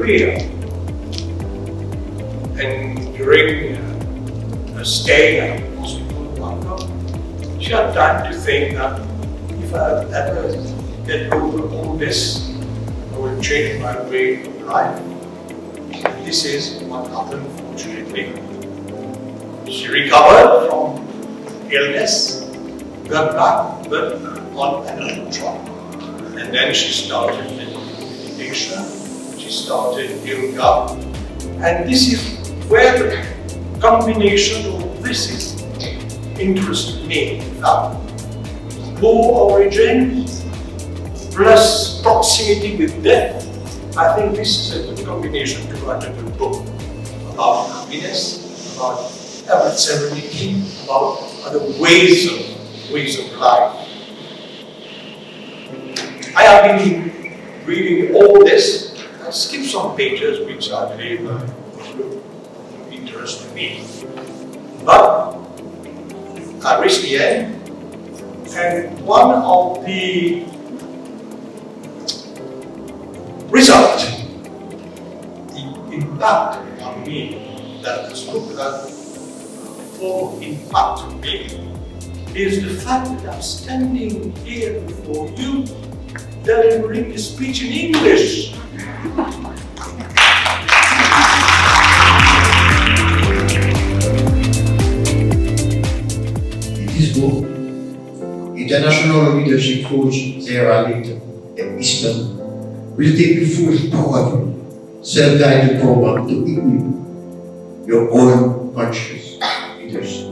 Korea. And during her stay at the hospital in Bangkok, she had time to think that if I ever get over all this, I will change my way of life. And this is what happened, fortunately. She recovered from illness, got back, but on another track. And then she started meditation, she started yoga, and this is where the combination of this is interesting me. That low origin plus proximity with death. I think this is a good combination to write a good book about happiness, about serenity, about other ways of life. I have been reading all this. I skipped some pages which I believe look interesting to me. But I reached the end, and one of the results, the impact on me, that this book has full impact on me, is the fact that I'm standing here before you delivering a speech in English. In this book, international leadership coach Saira Easton will take you through a powerful, self-guided program to equip your own conscious leadership,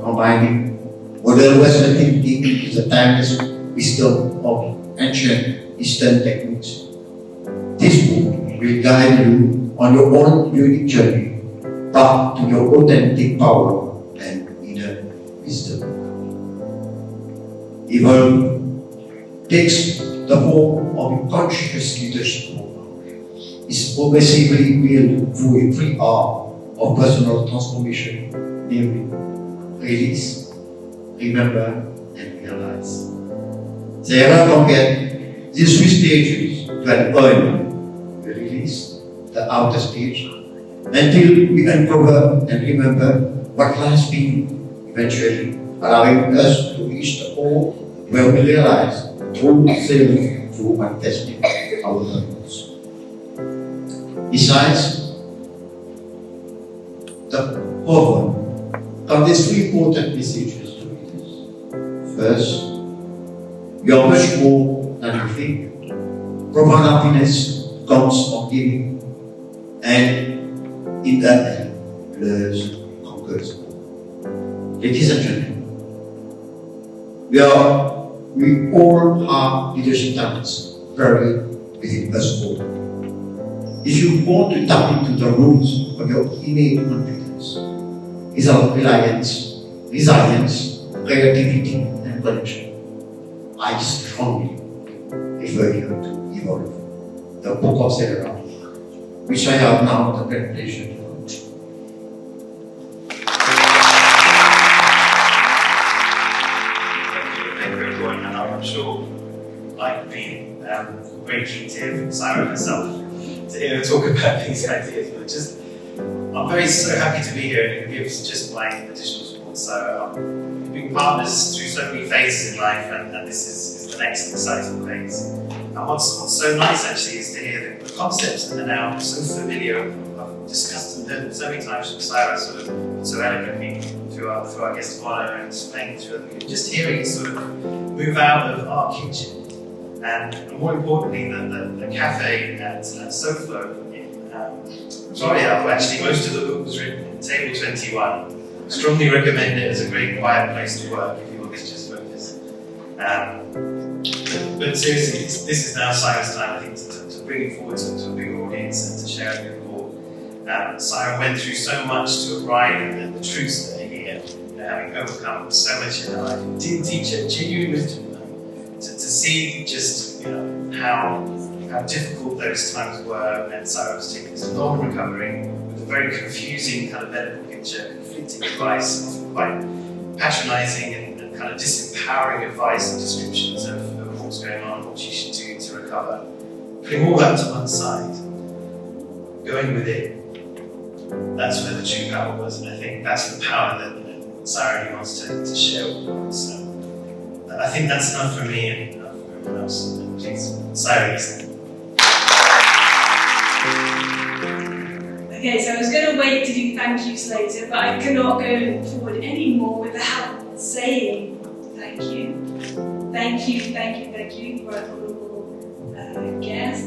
combining modern Western thinking with the timeless wisdom of ancient Eastern techniques. This book will guide you on your own unique journey back to your authentic power and inner wisdom. Evolve takes the form of a conscious leadership program. It's progressively built through a 3R of personal transformation, namely release, remember, and realize. Saira compared these 3 stages to an oil, the release, the outer stage, until we uncover and remember what lies beneath, eventually allowing us to reach the core where we realize true self through manifesting our purpose. Besides, the program contains 3 important messages to readers. First, you are much more than you think. Profound happiness comes from giving, and in the end, love conquers all. Ladies and gentlemen, we all have leadership talents buried within us all. If you want to tap into the roots of your innate confidence, is our reliance, resilience, creativity, and connection, I strongly refer you to Evolve, the book of Saira, which I have now the presentation to launch. Thank you everyone, and I'm sure, like me, very keen to hear from Saira herself, to hear her talk about these ideas. But I'm so happy to be here, and it gives just my additional support. So we've been partners through so many phases in life, and this is the next exciting phase. And what's so nice actually is to hear the concepts that are now so familiar. I've discussed and done so many times with Saira, sort of so eloquently through our guest of honor and explaining to them. Just hearing it sort of move out of our kitchen, and more importantly, the cafe at SoFlo in Florida, where actually most of the book was written in Table 21. Strongly recommend it as a great quiet place to work if you want to just focus. But seriously, this is now Saira's time, I think, to bring it forward to a bigger audience and to share it with all. Saira went through so much to arrive at the truths that are here, having overcome so much in her life. It did teach her genuine wisdom, to see just how difficult those times were, and Saira was taking this long recovery with a very confusing kind of medical picture, conflicting advice, often quite patronising and kind of disempowering advice and descriptions of what's going on, what she should do to recover. Putting all that to one side, going within. That's where the true power was, and I think that's the power that Saira really wants to share with the world. So I think that's enough for me and enough for everyone else. Please, Saira Easton. Okay, so I was going to wait to do thank yous later, but I cannot go forward anymore without saying thank you. Thank you, thank you, thank you, right honourable guests,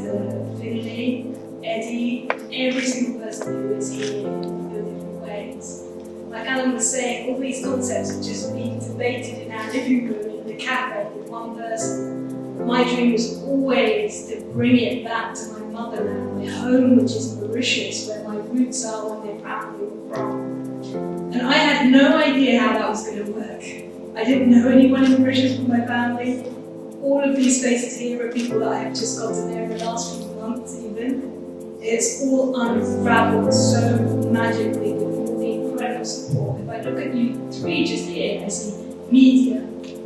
Finlay, Eddie, every single person who is here in different ways. Like Alan was saying, all these concepts have just been debated in our living room in the cafe with one person. My dream was always to bring it back to my motherland, my home, which is Mauritius, where my roots are, where my family were from. And I had no idea how that was going to work. I didn't know anyone in Mauritius from my family. All of these faces here are people that I have just got to know in the last few months even. It's all unraveled so magically with all the incredible support. If I look at you three just here, I see media,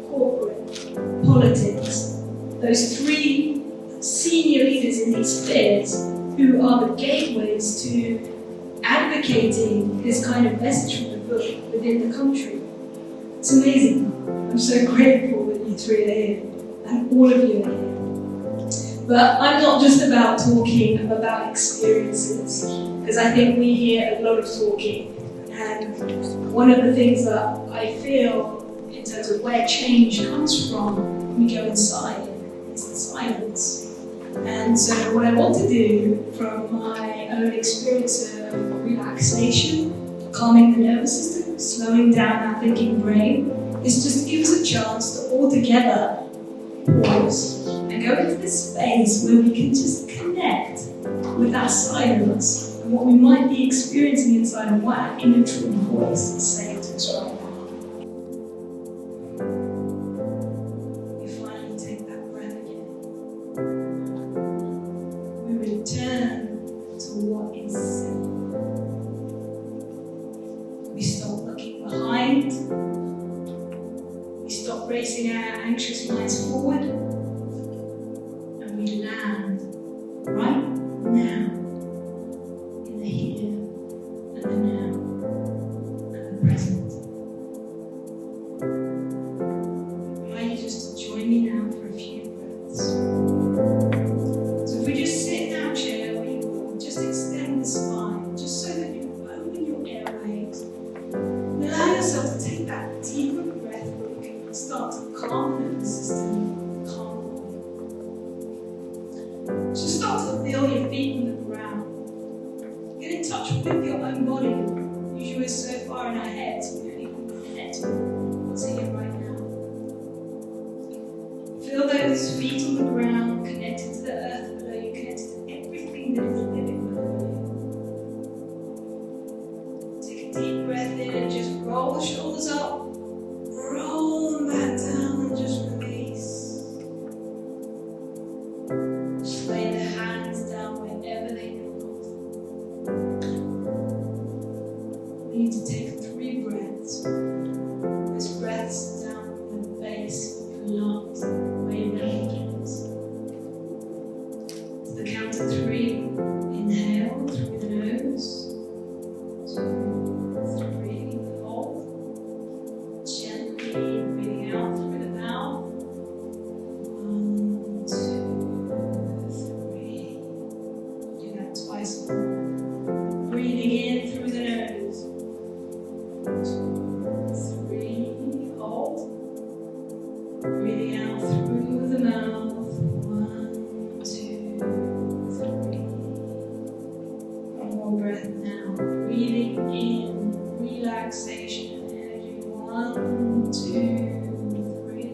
corporate, politics, those three senior leaders in these spheres who are the gateways to advocating this kind of message from the book within the country. It's amazing. I'm so grateful that you three are here and all of you are here. But I'm not just about talking about experiences, because I think we hear a lot of talking, and one of the things that I feel in terms of where change comes from when we go inside is the silence. And so what I want to do from my own experience of relaxation, calming the nervous system, slowing down our thinking brain, is just give us a chance to all together pause and go into this space where we can just connect with that silence and what we might be experiencing inside and what our inner true voice is saying to us right now. We finally take that breath again. We return to what is simple. We stop looking behind. We stop racing our anxious minds forward. And we land right now in the here and the now and the present. I invite you just to join me now for a few breaths. So if we just sit in our chair where you will, just extend the spine, just so that you open your airways. And allow yourself to take that deeper breath where you can start to calm the nervous system, calm the body. Just start to feel your feet on the ground. Get in touch with your own body. Usually we're so far in our heads, we don't even connect with what's here right now. Feel those feet on the ground, connected to the earth below you, connected to everything that is living below you. Take a deep breath in and just roll the shoulders up, roll them back down and just release. Just lay the hands down wherever they feel. You need to take 3 breaths. Those breaths down from the base of your lungs, where your belly begins. To the count of 3, inhale through the nose. 2, 3, hold. Gently breathing out through the mouth. 1, 2, 3. Do that twice more. Breathing in through the nose. 2, 3, hold. Breathing out through the mouth. 1, 2, 3. One more breath now. Breathing in relaxation and energy. 1, 2, 3.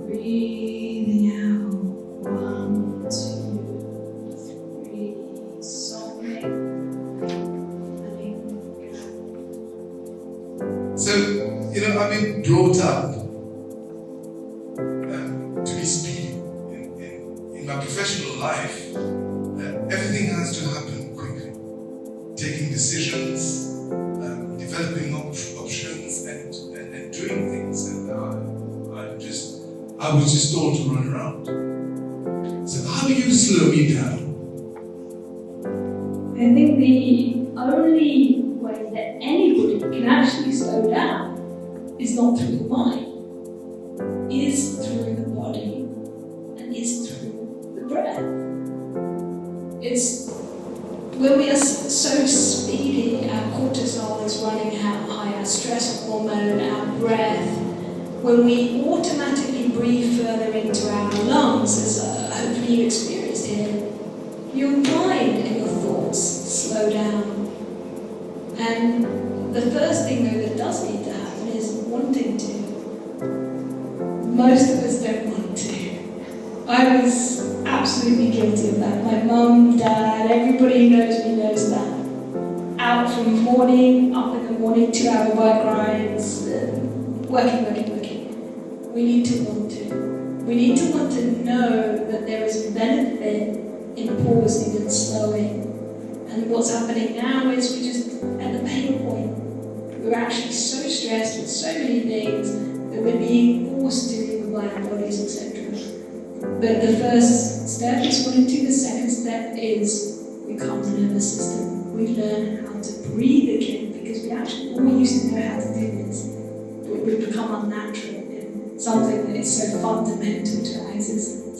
Breathing out. 1, 2, 3. Softening. Letting go. So, I've been brought up to be speedy. In my professional life, everything has to happen quickly. Taking decisions, developing options, and doing things. And I was just told to run around. So how how do you slow me down? I think the only way that anybody can actually slow down is not through the mind, is through the body, and is through the breath. It's when we are so speedy, our cortisol is running high, our stress hormone, our breath. When we automatically breathe further into our lungs, as hopefully you experienced here, your mind and your thoughts slow down. And the first thing though that does need to happen is wanting to. Most of us don't want to. I was absolutely guilty of that. My mum, dad, everybody who knows me knows that. Out from morning, up in the morning, 2-hour bike rides, working. We need to want to. We need to want to know that there is benefit in pausing and slowing. And what's happening now is we're just at the pain point. We're actually so stressed with so many things that we're being forced to by our bodies, etc. But the first step is wanting to. The second step is we calm the nervous system. We learn how to breathe again because we actually all used to know how to do this. But we've become unnatural in something that is so fundamental to our existence.